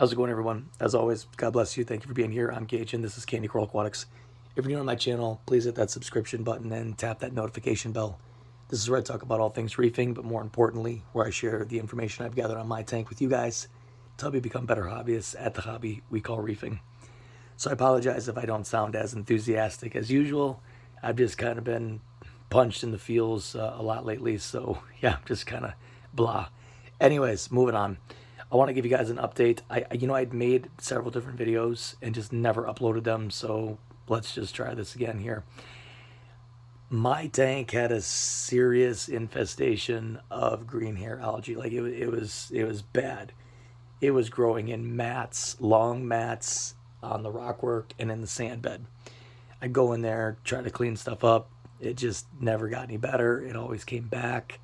How's it going, everyone? As always, God bless you. Thank you for being here. I'm Gage, and this is Candy Coral Aquatics. If you're new on my channel, please hit that subscription button and tap that notification bell. This is where I talk about all things reefing, but more importantly, where I share the information I've gathered on my tank with you guys to help you become better hobbyists at the hobby we call reefing. So I apologize if I don't sound as enthusiastic as usual. I've just kind of been punched in the feels a lot lately, so yeah, just kind of blah. Anyways, moving on. I want to give you guys an update. I'd made several different videos and just never uploaded them, so let's just try this again here. My tank had a serious infestation of green hair algae. Like it was bad. It was growing in mats, long mats on the rockwork and in the sand bed. I go in there, try to clean stuff up. It just never got any better. It always came back.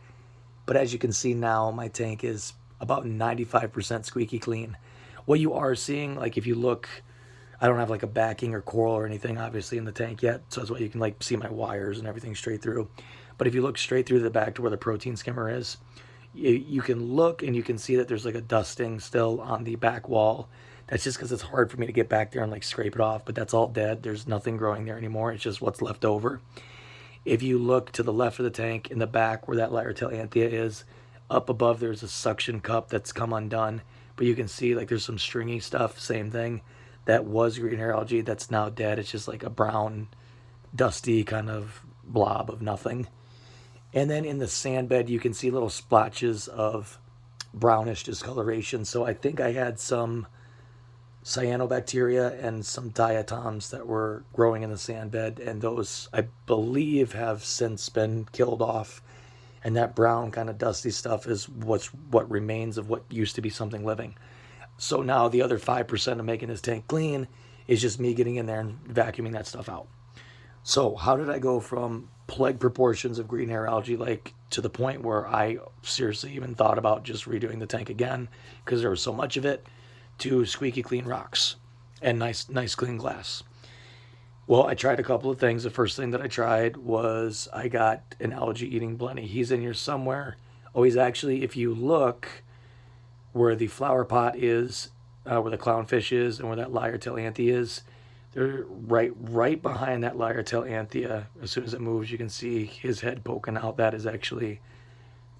But as you can see now, my tank is about 95% squeaky clean. What you are seeing, like if you look, I don't have like a backing or coral or anything obviously in the tank yet, so that's why you can like see my wires and everything straight through. But if you look straight through the back to where the protein skimmer is, you can look and you can see that there's like a dusting still on the back wall. That's just because it's hard for me to get back there and like scrape it off, but that's all dead. There's nothing growing there anymore. It's just what's left over. If you look to the left of the tank in the back where that lyre-tailed anthea is, up above there's a suction cup that's come undone, but you can see like there's some stringy stuff, same thing, that was green hair algae that's now dead. It's just like a brown, dusty kind of blob of nothing. And then in the sand bed, you can see little splotches of brownish discoloration. So I think I had some cyanobacteria and some diatoms that were growing in the sand bed, and those I believe have since been killed off. And that brown kind of dusty stuff is what remains of what used to be something living. So now the other 5% of making this tank clean is just me getting in there and vacuuming that stuff out. So how did I go from plague proportions of green hair algae, like to the point where I seriously even thought about just redoing the tank again because there was so much of it, to squeaky clean rocks and nice clean glass? Well, I tried a couple of things. The first thing that I tried was I got an algae eating blenny. He's in here somewhere. Oh, he's actually, if you look where the flower pot is, where the clownfish is, and where that lyre-tailed anthea is, they're right behind that lyre-tailed anthea. As soon as it moves, you can see his head poking out. That is actually,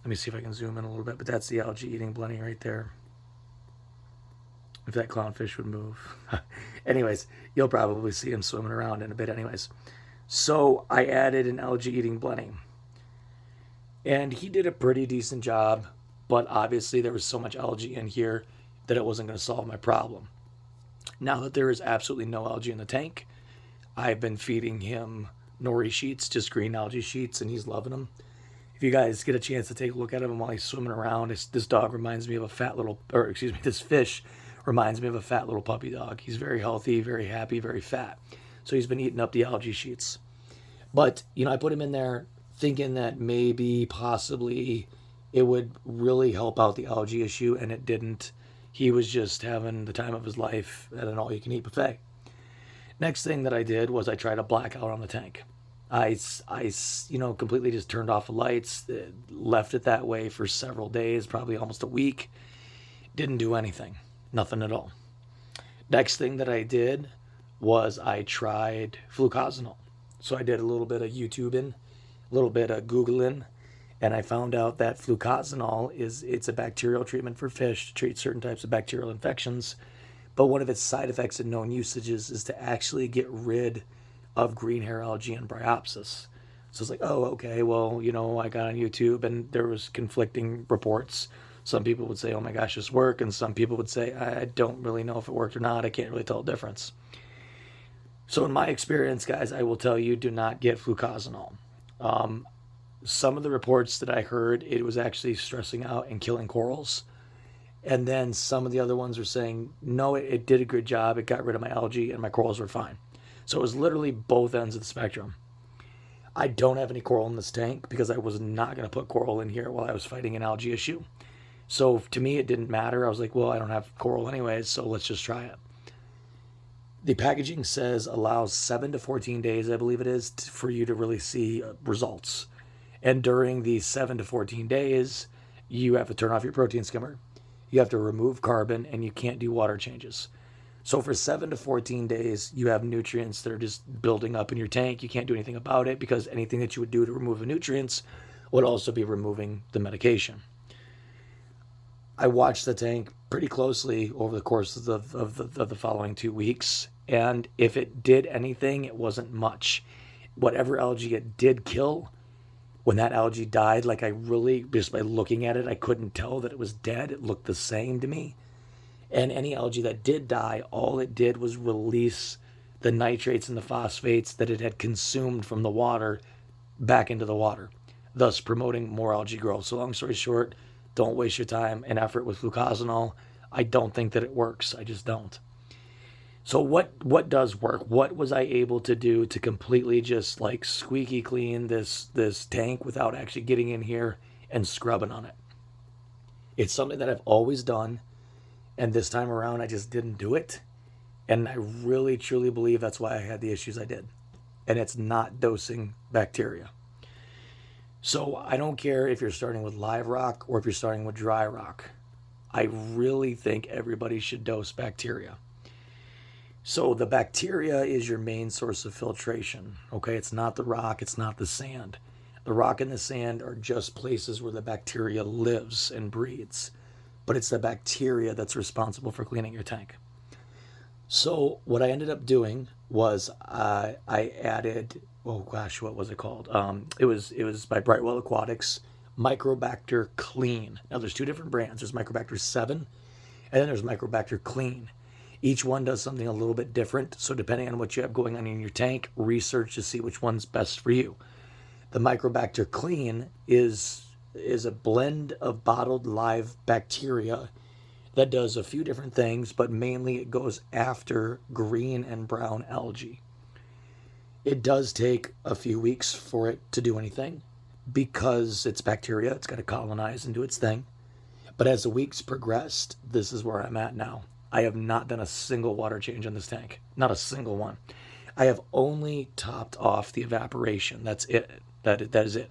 let me see if I can zoom in a little bit, but that's the algae eating blenny right there. If that clownfish would move. Anyways, you'll probably see him swimming around in a bit anyways. So I added an algae eating blenny. And he did a pretty decent job, but obviously there was so much algae in here that it wasn't going to solve my problem. Now that there is absolutely no algae in the tank, I've been feeding him nori sheets, just green algae sheets, and he's loving them. If you guys get a chance to take a look at him while he's swimming around, this dog reminds me of a fat little, or excuse me, this fish reminds me of a fat little puppy dog. He's very healthy, very happy, very fat. So he's been eating up the algae sheets. But, I put him in there thinking that maybe, possibly, it would really help out the algae issue, and it didn't. He was just having the time of his life at an all-you-can-eat buffet. Next thing that I did was I tried a blackout on the tank. I completely just turned off the lights, left it that way for several days, probably almost a week. Didn't do anything. Nothing at all. Next thing that I did was I tried fluconazole. So I did a little bit of YouTubing, a little bit of Googling, and I found out that fluconazole it's a bacterial treatment for fish to treat certain types of bacterial infections. But one of its side effects and known usages is to actually get rid of green hair algae and bryopsis. So it's like, oh, okay, well, I got on YouTube and there was conflicting reports. Some people would say, oh my gosh, this worked. And some people would say, I don't really know if it worked or not. I can't really tell the difference. So in my experience, guys, I will tell you, do not get fluconazole. Some of the reports that I heard, it was actually stressing out and killing corals. And then some of the other ones were saying, no, it did a good job. It got rid of my algae and my corals were fine. So it was literally both ends of the spectrum. I don't have any coral in this tank because I was not going to put coral in here while I was fighting an algae issue. So to me, it didn't matter. I was like, well, I don't have coral anyways, so let's just try it. The packaging says allows 7 to 14 days, I believe it is, for you to really see results. And during the 7 to 14 days, you have to turn off your protein skimmer. you have to remove carbon, and you can't do water changes. So for 7 to 14 days, you have nutrients that are just building up in your tank. You can't do anything about it because anything that you would do to remove the nutrients would also be removing the medication. I watched the tank pretty closely over the course of the following 2 weeks, and if it did anything, it wasn't much. Whatever algae it did kill, when that algae died, like I really, just by looking at it, I couldn't tell that it was dead. It looked the same to me. And any algae that did die, all it did was release the nitrates and the phosphates that it had consumed from the water back into the water, thus promoting more algae growth. So long story short, don't waste your time and effort with flucosanol. I don't think that it works. I just don't. So what does work? What was I able to do to completely just like squeaky clean this tank without actually getting in here and scrubbing on it? It's something that I've always done, and this time around I just didn't do it. And I really truly believe that's why I had the issues I did. And it's not dosing bacteria. So I don't care if you're starting with live rock or if you're starting with dry rock. I really think everybody should dose bacteria. So the bacteria is your main source of filtration. Okay, it's not the rock, it's not the sand. The rock and the sand are just places where the bacteria lives and breeds. But it's the bacteria that's responsible for cleaning your tank. So what I ended up doing was I added, oh gosh, what was it called? It was by Brightwell Aquatics, Microbacter Clean. Now there's two different brands. There's Microbacter 7, and then there's Microbacter Clean. Each one does something a little bit different. So depending on what you have going on in your tank, research to see which one's best for you. The Microbacter Clean is a blend of bottled live bacteria that does a few different things, but mainly it goes after green and brown algae. It does take a few weeks for it to do anything because it's bacteria. It's got to colonize and do its thing. But as the weeks progressed, this is where I'm at now. I have not done a single water change on this tank. Not a single one. I have only topped off the evaporation. That's it. That is it.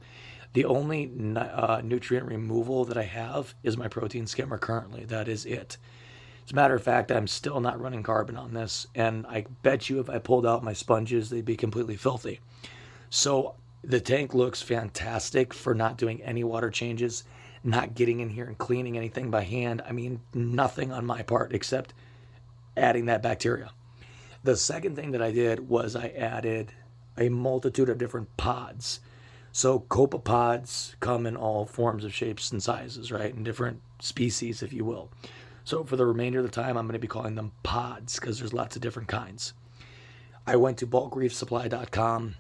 The only nutrient removal that I have is my protein skimmer currently. That is it. As a matter of fact, I'm still not running carbon on this, and I bet you if I pulled out my sponges, they'd be completely filthy. So the tank looks fantastic for not doing any water changes, not getting in here and cleaning anything by hand. I mean, nothing on my part except adding that bacteria. The second thing that I did was I added a multitude of different pods. So copepods come in all forms of shapes and sizes, right? And different species, if you will. So for the remainder of the time, I'm going to be calling them pods because there's lots of different kinds. I went to bulkreefsupply.com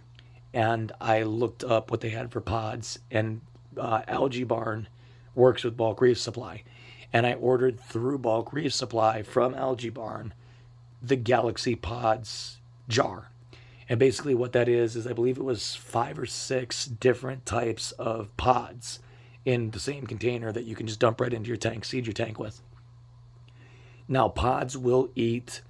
and I looked up what they had for pods, and Algae Barn works with Bulk Reef Supply. And I ordered through Bulk Reef Supply from Algae Barn the Galaxy Pods jar. And basically what that is I believe it was 5 or 6 different types of pods in the same container that you can just dump right into your tank, seed your tank with. Now, pods will eat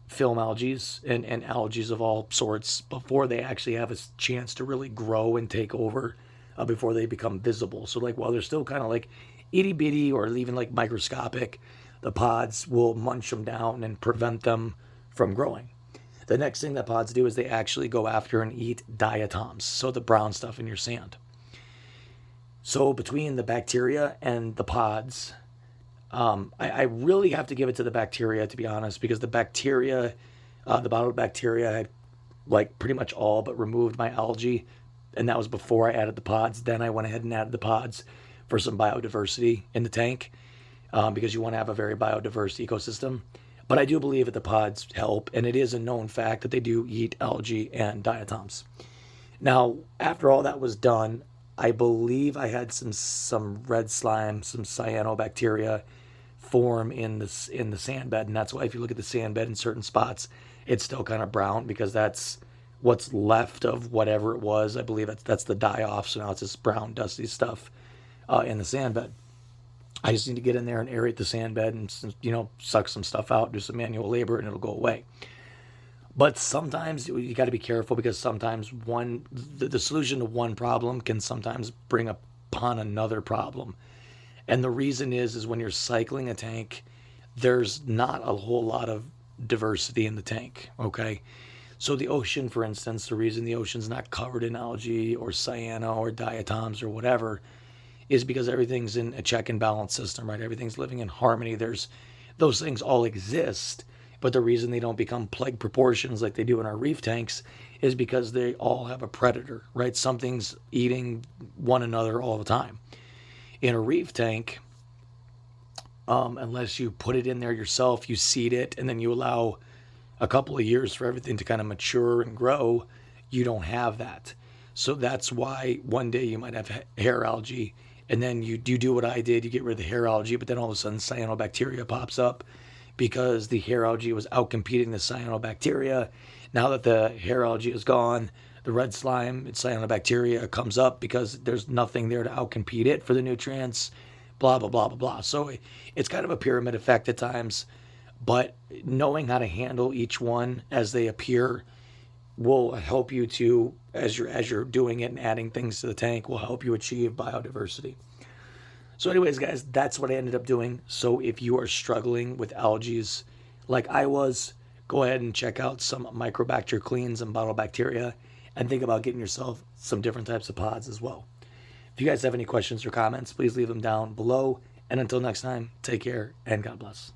film algae and algae of all sorts before they actually have a chance to really grow and take over, before they become visible. So like while they're still kind of like itty bitty or even like microscopic, the pods will munch them down and prevent them from growing. The next thing that pods do is they actually go after and eat diatoms, so the brown stuff in your sand. So between the bacteria and the pods, I really have to give it to the bacteria, to be honest, because the bacteria, the bottled bacteria had like pretty much all but removed my algae, and that was before I added the pods. Then I went ahead and added the pods for some biodiversity in the tank, because you want to have a very biodiverse ecosystem. But I do believe that the pods help, and it is a known fact that they do eat algae and diatoms. Now, after all that was done, I believe I had some red slime, some cyanobacteria form in the sand bed, and that's why if you look at the sand bed in certain spots, it's still kind of brown because that's what's left of whatever it was. I believe that's the die-off, so now it's this brown, dusty stuff in the sand bed. I just need to get in there and aerate the sand bed and, suck some stuff out, do some manual labor, and it'll go away. But sometimes you got to be careful because sometimes the solution to one problem can sometimes bring upon another problem. And the reason is when you're cycling a tank, there's not a whole lot of diversity in the tank, okay? So the ocean, for instance, the reason the ocean's not covered in algae or cyano or diatoms or whatever is because everything's in a check and balance system, right? Everything's living in harmony. There's those things all exist, but the reason they don't become plague proportions like they do in our reef tanks is because they all have a predator, right? Something's eating one another all the time. In a reef tank, unless you put it in there yourself, you seed it, and then you allow a couple of years for everything to kind of mature and grow, you don't have that. So that's why one day you might have hair algae, and then you do what I did, you get rid of the hair algae, but then all of a sudden cyanobacteria pops up because the hair algae was outcompeting the cyanobacteria. Now that the hair algae is gone, the red slime, it's cyanobacteria, comes up because there's nothing there to outcompete it for the nutrients, blah, blah, blah, blah, blah. So it's kind of a pyramid effect at times, but knowing how to handle each one as they appear will help you to, as you're doing it and adding things to the tank, will help you achieve biodiversity. So anyways, guys, that's what I ended up doing. So if you are struggling with algae like I was, go ahead and check out some Microbacter cleans and bottle bacteria, and think about getting yourself some different types of pods as well. If you guys have any questions or comments, please leave them down below. And until next time, take care and God bless.